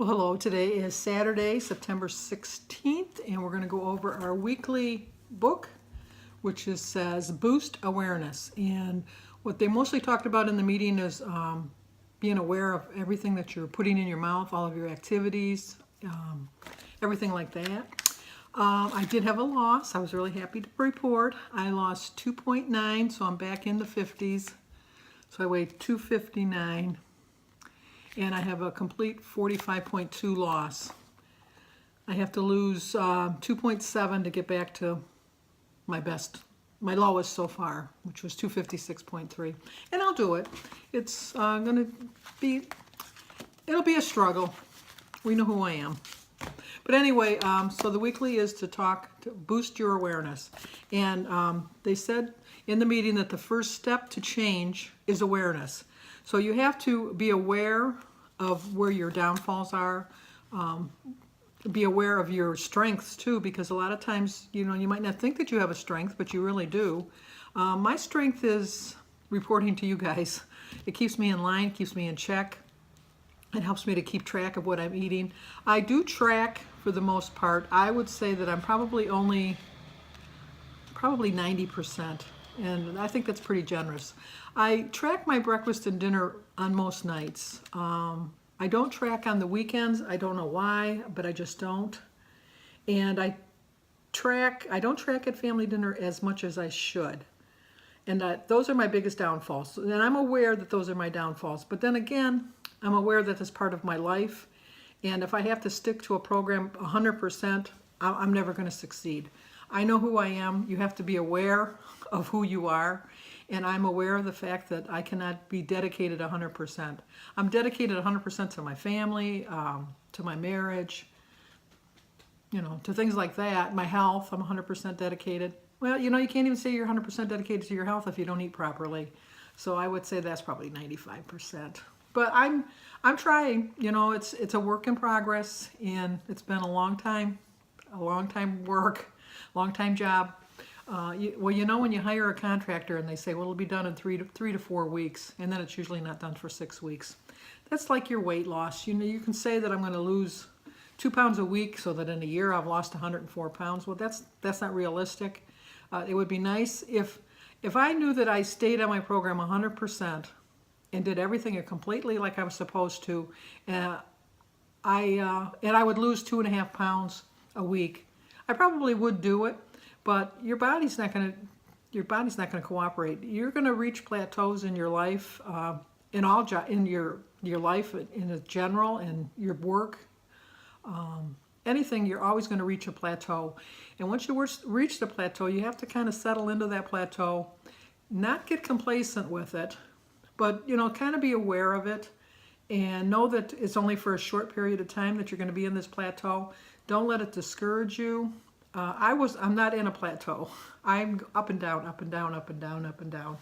Well, hello. Today is Saturday, September 16th, and we're going to go over our weekly book, which says Boost Awareness. And what they mostly talked about in the meeting is being aware of everything that you're putting in your mouth, all of your activities, everything like that. I did have a loss. I was really happy to report. I lost 2.9, so I'm back in the 50s. So I weighed 259. And I have a complete 45.2 loss. I have to lose 2.7 to get back to my lowest so far, which was 256.3. And I'll do it. It's it'll be a struggle. We know who I am. But anyway, so the weekly is to boost your awareness. And they said in the meeting that the first step to change is awareness. So you have to be aware of where your downfalls are, be aware of your strengths too, because a lot of times, you might not think that you have a strength, but you really do. My strength is reporting to you guys. It keeps me in line, keeps me in check. It helps me to keep track of what I'm eating. I do track for the most part. I would say that I'm probably 90%. And I think that's pretty generous. I track my breakfast and dinner on most nights. I don't track on the weekends. I don't know why, but I just don't. And I don't track at family dinner as much as I should. And those are my biggest downfalls. And I'm aware that those are my downfalls. But then again, I'm aware that it's part of my life. And if I have to stick to a program 100%, I'm never going to succeed. I know who I am. You have to be aware of who you are. And I'm aware of the fact that I cannot be dedicated 100%. I'm dedicated 100% to my family, to my marriage, to things like that. My health, I'm 100% dedicated. Well, you can't even say you're 100% dedicated to your health if you don't eat properly. So I would say that's probably 95%. But I'm trying. It's a work in progress, and it's been a long time work, long time job. When you hire a contractor and they say, well, it'll be done in 3 to 4 weeks, and then it's usually not done for 6 weeks. That's like your weight loss. You can say that I'm going to lose 2 pounds a week so that in a year I've lost 104 pounds. Well, that's not realistic. It would be nice if I knew that I stayed on my program 100% and did everything completely like I was supposed to, and I would lose 2.5 pounds a week. I probably would do it. But your body's not going to cooperate. You're going to reach plateaus in your life, in your life in general, and your work. Anything, you're always going to reach a plateau. And once you reach the plateau, you have to kind of settle into that plateau, not get complacent with it, but kind of be aware of it, and know that it's only for a short period of time that you're going to be in this plateau. Don't let it discourage you. I'm not in a plateau. I'm up and down, up and down, up and down, up and down.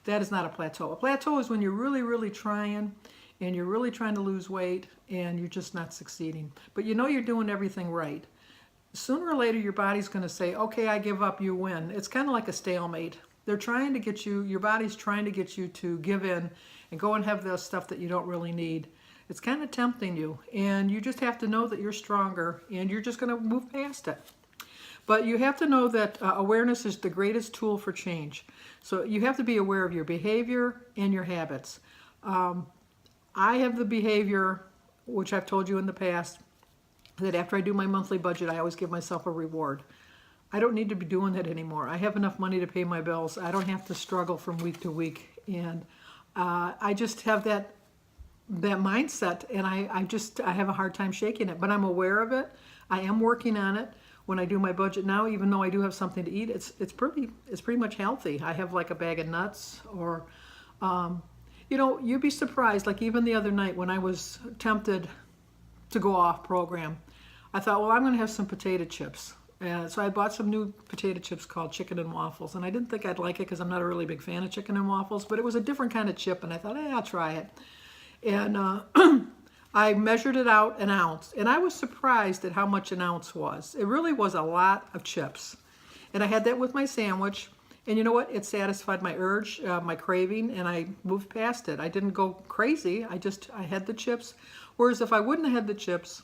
That is not a plateau. A plateau is when you're really, really trying, and you're really trying to lose weight, and you're just not succeeding. But you're doing everything right. Sooner or later, your body's going to say, okay, I give up, you win. It's kind of like a stalemate. They're trying to get you, your body's trying to get you to give in and go and have the stuff that you don't really need. It's kind of tempting you, and you just have to know that you're stronger, and you're just going to move past it. But you have to know that awareness is the greatest tool for change. So you have to be aware of your behavior and your habits. I have the behavior, which I've told you in the past, that after I do my monthly budget, I always give myself a reward. I don't need to be doing that anymore. I have enough money to pay my bills. I don't have to struggle from week to week. And I just have that mindset, and I have a hard time shaking it. But I'm aware of it. I am working on it. When I do my budget now, even though I do have something to eat, it's pretty much healthy. I have like a bag of nuts, or you'd be surprised. Like even the other night when I was tempted to go off program, I thought, well, I'm going to have some potato chips. And so I bought some new potato chips called chicken and waffles, and I didn't think I'd like it because I'm not a really big fan of chicken and waffles, but it was a different kind of chip, and I thought, hey, I'll try it. And I measured it out an ounce, and I was surprised at how much an ounce was. It really was a lot of chips. And I had that with my sandwich, And you know what? It satisfied my urge, my craving, and I moved past it. I didn't go crazy. I had the chips. Whereas if I wouldn't have had the chips,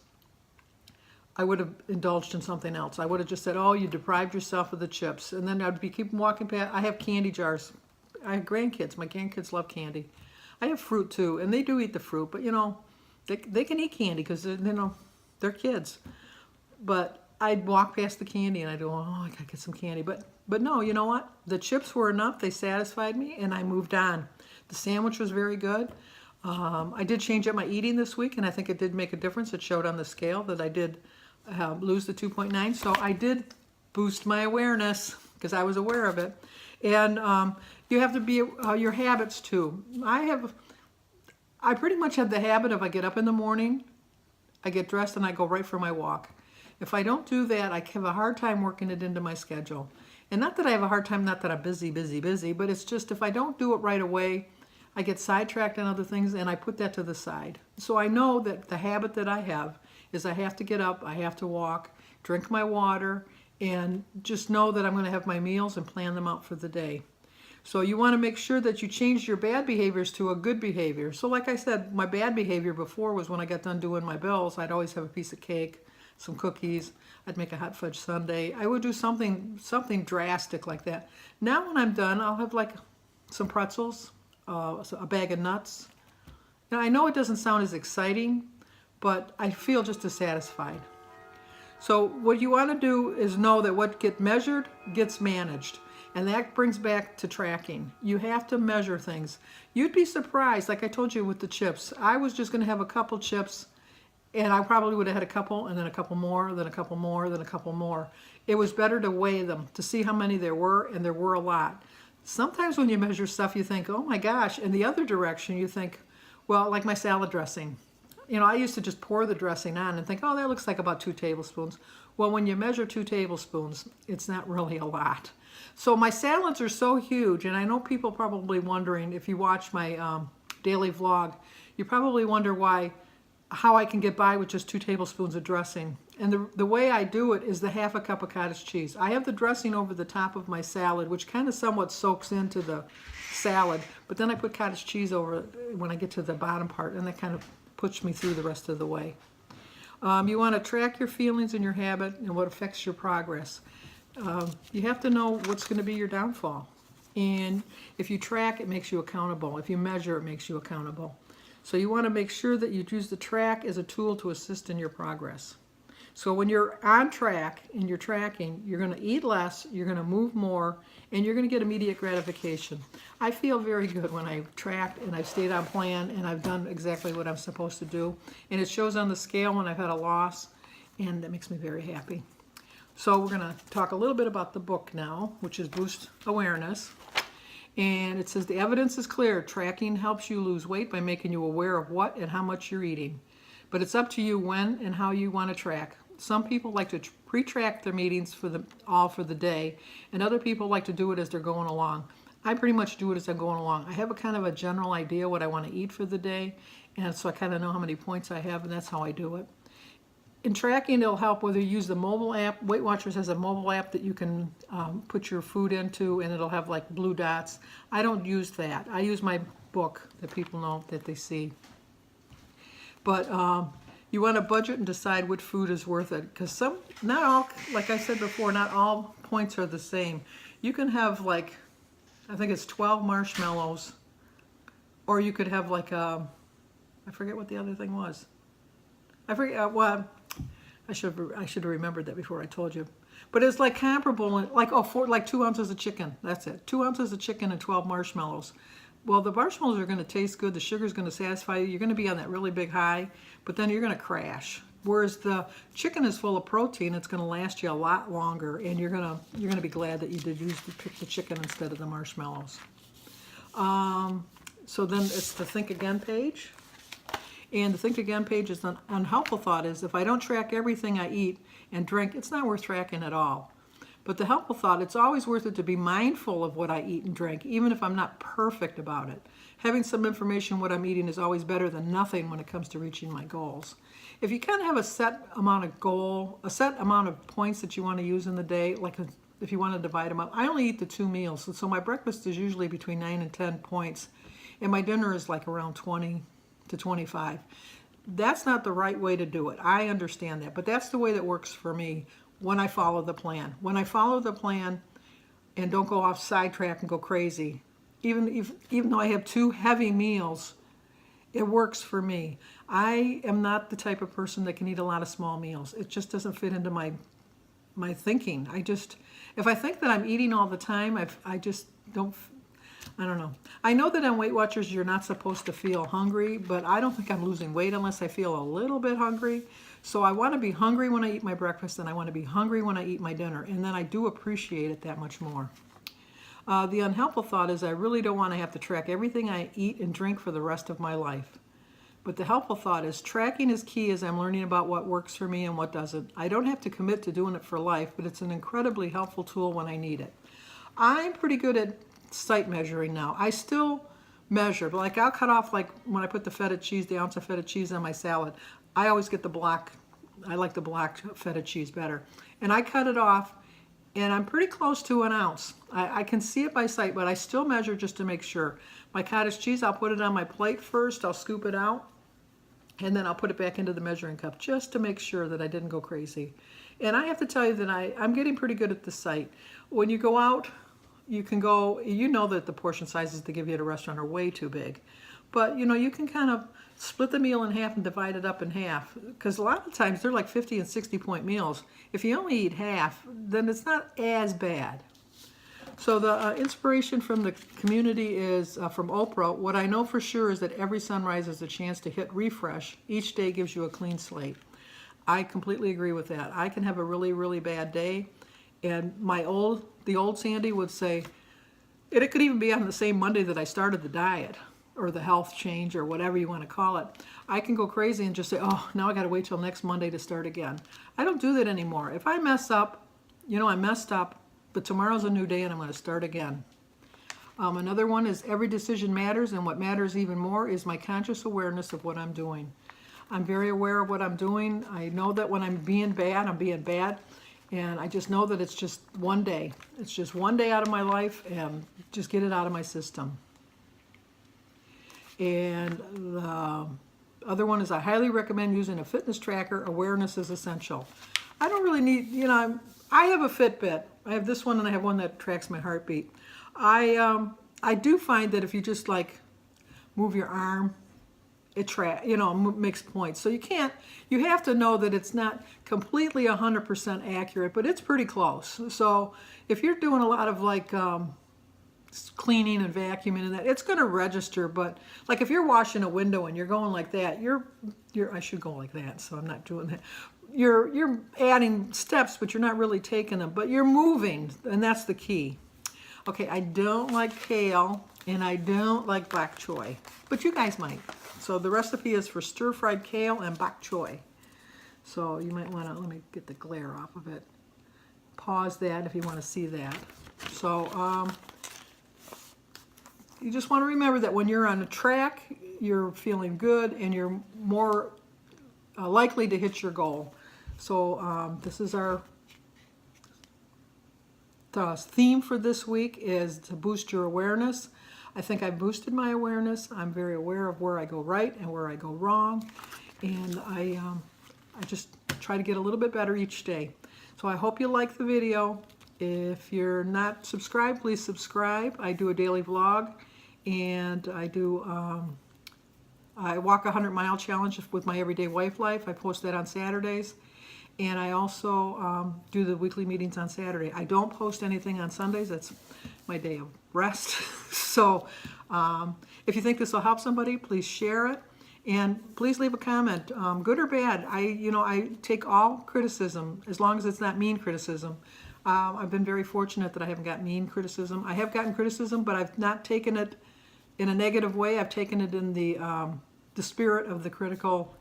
I would have indulged in something else. I would have just said, oh, you deprived yourself of the chips. And then I'd be keeping walking past. I have candy jars. I have grandkids. My grandkids love candy. I have fruit too, and they do eat the fruit, but you know, they can eat candy because, you know, they're kids. But I'd walk past the candy and I'd go, oh, I gotta get some candy. But no, you know what? The chips were enough. They satisfied me, and I moved on. The sandwich was very good. I did change up my eating this week, and I think it did make a difference. It showed on the scale that I did lose the 2.9. So I did boost my awareness because I was aware of it. And you have to be your habits too. I pretty much have the habit of I get up in the morning, I get dressed, and I go right for my walk. If I don't do that, I have a hard time working it into my schedule. And not that I have a hard time, not that I'm busy, but it's just if I don't do it right away, I get sidetracked on other things and I put that to the side. So I know that the habit that I have is I have to get up, I have to walk, drink my water, and just know that I'm going to have my meals and plan them out for the day. So you want to make sure that you change your bad behaviors to a good behavior. So like I said, my bad behavior before was when I got done doing my bills, I'd always have a piece of cake, some cookies, I'd make a hot fudge sundae. I would do something drastic like that. Now when I'm done, I'll have like some pretzels, a bag of nuts. Now I know it doesn't sound as exciting, but I feel just as satisfied. So what you want to do is know that what gets measured gets managed. And that brings back to tracking. You have to measure things. You'd be surprised, like I told you with the chips. I was just going to have a couple chips, and I probably would have had a couple, and then a couple more, then a couple more, then a couple more. It was better to weigh them, to see how many there were, and there were a lot. Sometimes when you measure stuff, you think, oh my gosh. In the other direction, you think, well, like my salad dressing. You know, I used to just pour the dressing on and think, oh, that looks like about 2 tablespoons. Well, when you measure 2 tablespoons, it's not really a lot. So my salads are so huge, and I know people probably wondering, if you watch my daily vlog, you probably wonder how I can get by with just 2 tablespoons of dressing. And the way I do it is the half a cup of cottage cheese. I have the dressing over the top of my salad, which kind of somewhat soaks into the salad, but then I put cottage cheese over it when I get to the bottom part, and that kind of puts me through the rest of the way. You want to track your feelings and your habit and what affects your progress. You have to know what's going to be your downfall. And if you track, it makes you accountable. If you measure, it makes you accountable. So you want to make sure that you use the track as a tool to assist in your progress. So when you're on track and you're tracking, you're going to eat less, you're going to move more, and you're going to get immediate gratification. I feel very good when I've tracked and I've stayed on plan and I've done exactly what I'm supposed to do. And it shows on the scale when I've had a loss, and that makes me very happy. So we're going to talk a little bit about the book now, which is Boost Awareness. And it says the evidence is clear. Tracking helps you lose weight by making you aware of what and how much you're eating. But it's up to you when and how you want to track. Some people like to pre-track their meetings for the day, and other people like to do it as they're going along. I pretty much do it as I'm going along. I have a kind of a general idea what I want to eat for the day, and so I kind of know how many points I have, and that's how I do it. In tracking, it'll help whether you use the mobile app. Weight Watchers has a mobile app that you can put your food into, and it'll have like blue dots. I don't use that. I use my book that people know that they see. But you want to budget and decide what food is worth it, because not all, like I said before, not all points are the same. You can have like, I think it's 12 marshmallows, or you could have like I forget what the other thing was. I forget. Well, I should have remembered that before I told you. But it's like comparable, like like 2 ounces of chicken. That's it. 2 ounces of chicken and 12 marshmallows. Well, the marshmallows are going to taste good. The sugar is going to satisfy you. You're going to be on that really big high, but then you're going to crash. Whereas the chicken is full of protein, it's going to last you a lot longer, and you're going to be glad that you did pick the chicken instead of the marshmallows. So then it's the Think Again page. And the Think Again page is an unhelpful thought is if I don't track everything I eat and drink, it's not worth tracking at all. But the helpful thought, it's always worth it to be mindful of what I eat and drink, even if I'm not perfect about it. Having some information what I'm eating is always better than nothing when it comes to reaching my goals. If you kind of have a set amount of points that you want to use in the day, like if you want to divide them up. I only eat the 2 meals, so my breakfast is usually between 9 and 10 points, and my dinner is like around 20 to 25. That's not the right way to do it. I understand that, but that's the way that works for me when I follow the plan. When I follow the plan and don't go off sidetrack and go crazy, even though I have 2 heavy meals, it works for me. I am not the type of person that can eat a lot of small meals. It just doesn't fit into my thinking. If I think that I'm eating all the time, I just don't. I don't know. I know that on Weight Watchers you're not supposed to feel hungry, but I don't think I'm losing weight unless I feel a little bit hungry. So I want to be hungry when I eat my breakfast, and I want to be hungry when I eat my dinner, and then I do appreciate it that much more. The unhelpful thought is I really don't want to have to track everything I eat and drink for the rest of my life. But the helpful thought is tracking is key as I'm learning about what works for me and what doesn't. I don't have to commit to doing it for life, but it's an incredibly helpful tool when I need it. I'm pretty good at site measuring now. I still measure, but like I'll cut off, like when I put the feta cheese, the ounce of feta cheese on my salad, I always get the block. I like the block feta cheese better. And I cut it off, and I'm pretty close to an ounce. I can see it by sight, but I still measure just to make sure. My cottage cheese, I'll put it on my plate first, I'll scoop it out, and then I'll put it back into the measuring cup just to make sure that I didn't go crazy. And I have to tell you that I'm getting pretty good at the site. When you go out, you can go, you know that the portion sizes they give you at a restaurant are way too big. But you know, you can kind of split the meal in half and divide it up in half. Because a lot of times they're like 50 and 60 point meals. If you only eat half, then it's not as bad. So the inspiration from the community is from Oprah. What I know for sure is that every sunrise is a chance to hit refresh. Each day gives you a clean slate. I completely agree with that. I can have a really, really bad day, and the old Sandy would say, and it could even be on the same Monday that I started the diet or the health change or whatever you want to call it. I can go crazy and just say, oh, now I got to wait till next Monday to start again. I don't do that anymore. If I mess up, you know, I messed up, but tomorrow's a new day and I'm going to start again. Another one is every decision matters, and what matters even more is my conscious awareness of what I'm doing. I'm very aware of what I'm doing. I know that when I'm being bad, I'm being bad. And I just know that it's just one day. It's just one day out of my life, and just get it out of my system. And the other one is I highly recommend using a fitness tracker. Awareness is essential. I don't really need, you know, I have a Fitbit. I have this one, and I have one that tracks my heartbeat. I do find that if you just like move your arm, it makes points. So you have to know that it's not completely 100% accurate, but it's pretty close. So if you're doing a lot of like cleaning and vacuuming and that, it's going to register. But like if you're washing a window and you're going like that, I should go like that, so I'm not doing that. You're adding steps, but you're not really taking them, but you're moving, and that's the key. Okay, I don't like kale, and I don't like bok choy, but you guys might. So the recipe is for stir-fried kale and bok choy. So you might want to, let me get the glare off of it. Pause that if you want to see that. So you just want to remember that when you're on a track, you're feeling good and you're more likely to hit your goal. So this is our theme for this week is to boost your awareness. I think I've boosted my awareness. I'm very aware of where I go right and where I go wrong. And I just try to get a little bit better each day. So I hope you like the video. If you're not subscribed, please subscribe. I do a daily vlog, and I do I walk a 100-mile challenge with my Everyday Wife Life. I post that on Saturdays. And I also do the weekly meetings on Saturday. I don't post anything on Sundays. That's my day of rest. So if you think this will help somebody, please share it. And please leave a comment, good or bad. I take all criticism, as long as it's not mean criticism. I've been very fortunate that I haven't got mean criticism. I have gotten criticism, but I've not taken it in a negative way. I've taken it in the spirit of the critical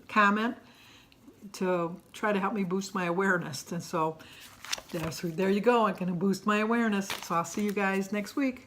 comment to try to help me boost my awareness. And so there you go. I'm going to boost my awareness. So I'll see you guys next week.